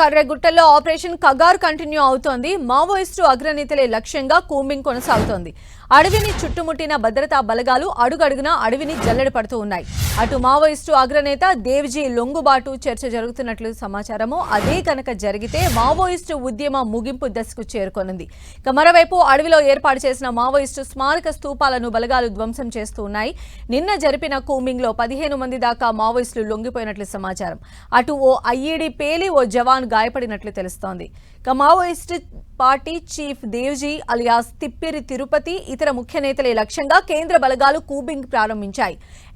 కర్రెగుట్టలో operation Kagar continue అవుతోంది. Maoist అగ్రనేతలే లక్ష్యంగా combing కొనసాగుతోంది. అడవిని చుట్టుముట్టిన భద్రతా బలగాలు అడుగడుగునా అడవిని జల్లెడ పడుతూ ఉన్నాయి. అటు మావోయిస్టు అగ్రనేత దేవ్జీ లొంగుబాటు చర్చ జరుగుతున్నట్లు సమాచారము. అదే కనుక జరిగితే మావోయిస్టు ఉద్యమ ముగింపు దశకు చేరుకోనుంది. మరోవైపు అడవిలో ఏర్పాటు చేసిన మావోయిస్టు స్మారక స్తూపాలను బలగాలు ధ్వంసం చేస్తూ ఉన్నాయి. నిన్న జరిపిన కూంబింగ్ లో 15 మంది దాకా మావోయిస్టులు లొంగిపోయినట్లు సమాచారం. అటు ఓ ఐఈడీ పేలి ఓ జవాన్ గాయపడినట్లు తెలుస్తోంది. Maoist party chief Devji alias Tippiri Tirupati ఇతర ముఖ్య నేతలే లక్ష్యంగా కేంద్ర బలగాలు కూంబింగ్ ప్రారంభించాయి.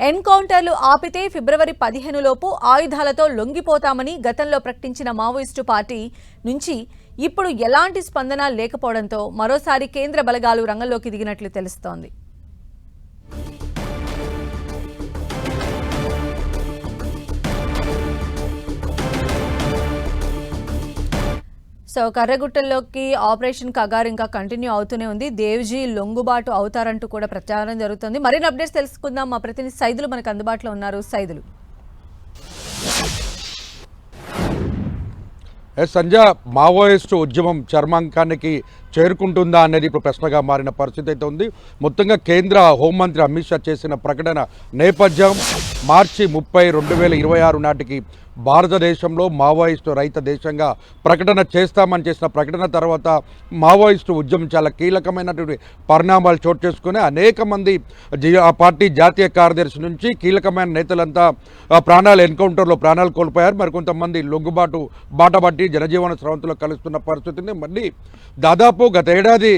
ఎన్కౌంటర్లు ఆపితే ఫిబ్రవరి 15 లోపు ఆయుధాలతో లొంగిపోతామని గతంలో ప్రకటించిన మావోయిస్టు పార్టీ నుంచి ఇప్పుడు ఎలాంటి స్పందన లేకపోవడంతో మరోసారి కేంద్ర బలగాలు రంగంలోకి దిగినట్లు తెలుస్తోంది. సో కర్రెగుట్టల్లోకి ఆపరేషన్ కగార్ ఇంకా కంటిన్యూ అవుతూనే ఉంది. దేవ్జీ లొంగుబాటు అవుతారంటూ కూడా ప్రచారం జరుగుతుంది. మరిన్ని అప్డేట్స్ తెలుసుకుందాం. మా ప్రతినిధి సైదులు మనకు అందుబాటులో ఉన్నారు. సైదులు, సంజయ్, మావోయిస్టు ఉద్యమం చర్మాంకానికి చేరుకుంటుందా అనేది ఇప్పుడు ప్రశ్నగా మారిన పరిస్థితి అయితే ఉంది. మొత్తంగా కేంద్ర హోంమంత్రి అమిత్ షా చేసిన ప్రకటన నేపథ్యం మార్చి 30, 2026 నాటికి భారతదేశంలో మావోయిస్టు రహిత దేశంగా ప్రకటన చేస్తామని చేసిన ప్రకటన తర్వాత మావోయిస్టు ఉద్యమం చాలా కీలకమైనటువంటి పరిణామాలు చోటు చేసుకుని అనేక మంది ఆ పార్టీ జాతీయ కార్యదర్శి నుంచి కీలకమైన నేతలంతా ఎన్కౌంటర్లో ప్రాణాలు కోల్పోయారు. మరికొంతమంది లొంగుబాటు బాటబట్టి జనజీవన స్రవంతిలో కలుస్తున్న పరిస్థితిని మళ్ళీ దాదాపు గత ఏడాది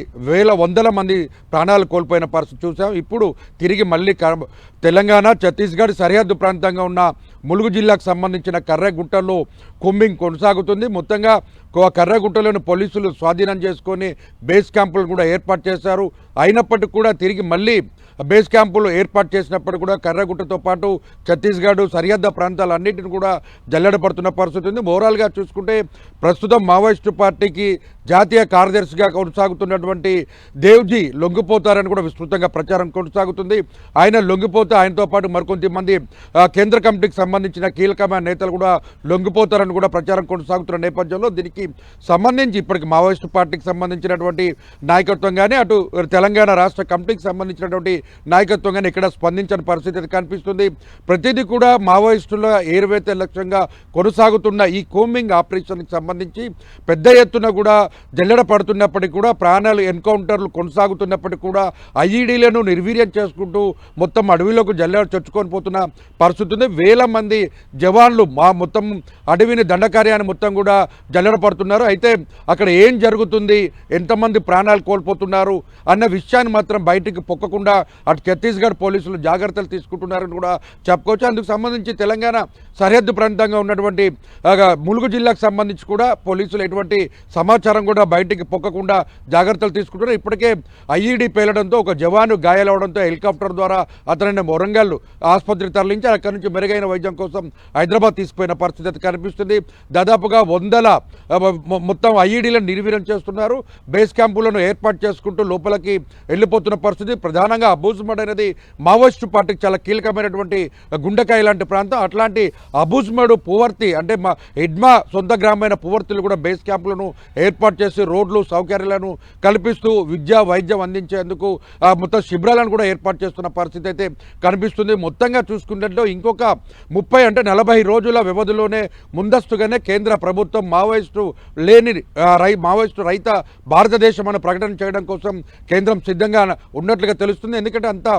వందల మంది ప్రాణాలు కోల్పోయిన పరిస్థితి చూసాం. ఇప్పుడు తిరిగి మళ్ళీ తెలంగాణ, ఛత్తీస్గఢ్ సరిహద్దు ప్రాంతంగా ఉన్న ములుగు జిల్లాకు సంబంధించిన కర్రెగుట్టలో కూంబింగ్ కొనసాగుతుంది. మొత్తంగా కర్రెగుట్టలోని పోలీసులు స్వాధీనం చేసుకొని బేస్ క్యాంపులు కూడా ఏర్పాటు చేశారు. అయినప్పటికీ కూడా తిరిగి మళ్ళీ బేస్ క్యాంపులు ఏర్పాటు చేసినప్పుడు కూడా కర్రెగుట్టతో పాటు ఛత్తీస్గఢ్ సరిహద్దు ప్రాంతాలన్నింటిని కూడా జల్లెడపడుతున్న పరిస్థితి ఉంది. ఓవరాల్గా చూసుకుంటే ప్రస్తుతం మావోయిస్టు పార్టీకి జాతీయ కార్యదర్శిగా కొనసాగుతున్నటువంటి దేవ్జీ లొంగిపోతారని కూడా విస్తృతంగా ప్రచారం కొనసాగుతుంది. ఆయన లొంగిపోతే ఆయనతో పాటు మరికొంతమంది కేంద్ర కమిటీకి సంబంధించిన కీలకమైన నేతలు కూడా లొంగిపోతారని కూడా ప్రచారం కొనసాగుతున్న నేపథ్యంలో దీనికి సంబంధించి ఇప్పటికి మావోయిస్టు పార్టీకి సంబంధించినటువంటి నాయకత్వం కానీ అటు తెలంగాణ రాష్ట్ర కమిటీకి సంబంధించినటువంటి నాయకత్వం కానీ ఇక్కడ స్పందించని పరిస్థితి కనిపిస్తుంది. ప్రతిదీ కూడా మావోయిస్టుల ఏరువేత లక్ష్యంగా కొనసాగుతున్న ఈ కూంబింగ్ ఆపరేషన్కి సంబంధించి పెద్ద ఎత్తున కూడా జల్లెడ పడుతున్నప్పటికీ కూడా ప్రాణాలు ఎన్కౌంటర్లు కొనసాగుతున్నప్పటికీ కూడా ఐఈడీలను నిర్వీర్యం చేసుకుంటూ మొత్తం అడవిలోకి జల్లెడ చొచ్చుకొని పోతున్న పరిస్థితి ఉంది. వేల మంది జవాన్లు మొత్తం అడవిని దండకార్యాన్ని మొత్తం కూడా జల్లెడ పడుతున్నారు. అయితే అక్కడ ఏం జరుగుతుంది, ఎంతమంది ప్రాణాలు కోల్పోతున్నారు అన్న విషయాన్ని మాత్రం బయటికి పొక్కకుండా అటు ఛత్తీస్గఢ్ పోలీసులు జాగ్రత్తలు తీసుకుంటున్నారని కూడా చెప్పుకోవచ్చు. అందుకు సంబంధించి తెలంగాణ సరిహద్దు ప్రాంతంగా ఉన్నటువంటి ములుగు జిల్లాకు సంబంధించి కూడా పోలీసులు ఎటువంటి సమాచారం కూడా బయటికి పొక్కకుండా జాగ్రత్తలు తీసుకుంటున్నారు. ఇప్పటికే ఐఈడీ పేలడంతో ఒక జవాను గాయాలవడంతో హెలికాప్టర్ ద్వారా అతనిని వరంగల్ ఆసుపత్రికి తరలించి అక్కడి నుంచి మెరుగైన వైద్యం కోసం హైదరాబాద్ తీసుకుపోయిన పరిస్థితి కనిపిస్తుంది. దాదాపుగా మొత్తం ఐఈడీలను నిర్వీర్యం చేస్తున్నారు. బేస్ క్యాంపులను ఏర్పాటు చేసుకుంటూ లోపలికి వెళ్ళిపోతున్న పరిస్థితి. ప్రధానంగా అబూజ్మడ్ అనేది మావోయిస్టు పార్టీకి చాలా కీలకమైనటువంటి గుండెకాయ లాంటి ప్రాంతం. అట్లాంటి అబూజ్మడ్ పువర్తి అంటే ఎడ్మా సొంత గ్రామైన పువర్తిలు కూడా బేస్ క్యాంపులను ఏర్పాటు చేసి రోడ్లు సౌకర్యాలను కల్పిస్తూ విద్యా వైద్యం అందించేందుకు మొత్తం శిబిరాలను కూడా ఏర్పాటు చేస్తున్న పరిస్థితి అయితే కనిపిస్తుంది. మొత్తంగా చూసుకున్నట్లు ఇంకొక 30 అంటే 40 రోజుల వ్యవధిలోనే ముందస్తుగానే కేంద్ర ప్రభుత్వం మావోయిస్టు రహిత భారతదేశం అనే ప్రకటన చేయడం కోసం కేంద్రం సిద్ధంగా ఉన్నట్లుగా తెలుస్తుంది. ఎందుకంటే అంత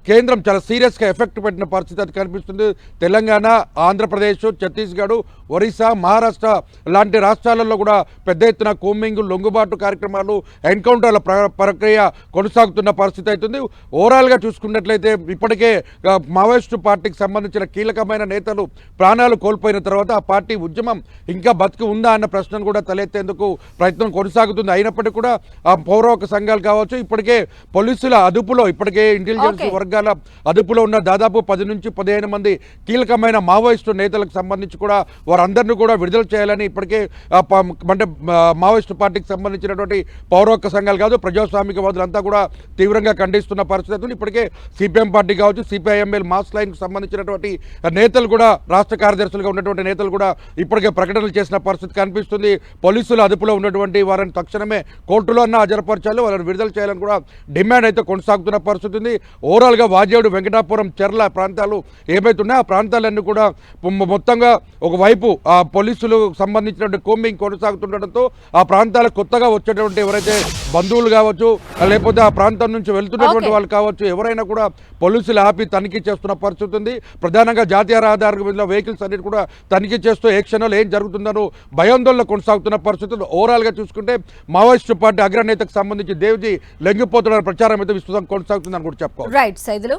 కేంద్రం చాలా సీరియస్గా ఎఫెక్ట్ పెట్టిన పరిస్థితి అది కనిపిస్తుంది. తెలంగాణ, ఆంధ్రప్రదేశ్, ఛత్తీస్గఢ్, ఒరిస్సా, మహారాష్ట్ర లాంటి రాష్ట్రాలలో కూడా పెద్ద ఎత్తున కూంబింగ్, లొంగుబాటు కార్యక్రమాలు, ఎన్కౌంటర్ల ప్రక్రియ కొనసాగుతున్న పరిస్థితి అవుతుంది. ఓవరాల్గా చూసుకున్నట్లయితే ఇప్పటికే మావోయిస్టు పార్టీకి సంబంధించిన కీలకమైన నేతలు ప్రాణాలు కోల్పోయిన తర్వాత ఆ పార్టీ ఉద్యమం ఇంకా బతికి ఉందా అన్న ప్రశ్నను కూడా తలెత్తేందుకు ప్రయత్నం కొనసాగుతుంది. అయినప్పటికీ కూడా ఆ పౌరవక సంఘాలు కావచ్చు ఇప్పటికే పోలీసుల అదుపులో ఇప్పటికే ఇంటెలిజెన్స్ Okay. వర్గాల అదుపులో ఉన్న దాదాపు 10 నుంచి 15 మంది కీలకమైన మావోయిస్టు నేతలకు సంబంధించి కూడా వారందరినీ కూడా విడుదల చేయాలని ఇప్పటికే అంటే మావోయిస్టు పార్టీకి సంబంధించినటువంటి పౌరహక్కు సంఘాలు కాదు ప్రజాస్వామికవాదులంతా కూడా తీవ్రంగా ఖండిస్తున్న పరిస్థితి. ఇప్పటికే సిపిఎం పార్టీ కావచ్చు, సిపిఐఎంఎల్ మాస్ లైన్కు సంబంధించినటువంటి నేతలు కూడా, రాష్ట్ర కార్యదర్శులుగా ఉన్నటువంటి నేతలు కూడా ఇప్పటికే ప్రకటనలు చేసిన పరిస్థితి కనిపిస్తుంది. పోలీసుల అదుపులో ఉన్నటువంటి వారిని తక్షణమే కోర్టులో అన్న హాజరుపరచాలి, వాళ్ళని విడుదల చేయాలని కూడా డిమాండ్ అయితే కొనసాగుతున్న పరిస్థితి ఉంది. ఓవరాల్గా వాజేడు, వెంకటాపురం, చెర్ల ప్రాంతాలు ఏమైతే ఉన్నాయో ఆ ప్రాంతాలన్నీ కూడా మొత్తంగా ఒకవైపు ఆ పోలీసులు సంబంధించినటువంటి కోంబింగ్ కొనసాగుతుండటంతో ఆ ప్రాంతాలకు కొత్తగా వచ్చేటువంటి ఎవరైతే బంధువులు కావచ్చు, లేకపోతే ఆ ప్రాంతం నుంచి వెళ్తున్నటువంటి వాళ్ళు కావచ్చు, ఎవరైనా కూడా పోలీసులు ఆపి తనిఖీ చేస్తున్న పరిస్థితి ఉంది. ప్రధానంగా జాతీయ రహదారి మీద వెహికల్స్ అన్నిటి కూడా తనిఖీ చేస్తూ ఏ క్షణంలో ఏం జరుగుతుందనో భయాందోళన కొనసాగుతున్న పరిస్థితి. ఓవరాల్గా చూసుకుంటే మావోయిస్టు పార్టీ అగ్రనేతకు సంబంధించి దేవ్జీ లొంగిపోతున్న ప్రచారం అయితే విస్తృతంగా కొనసాగుతుందని కూడా చెప్పుకోవాలి. రైట్ సైదులు.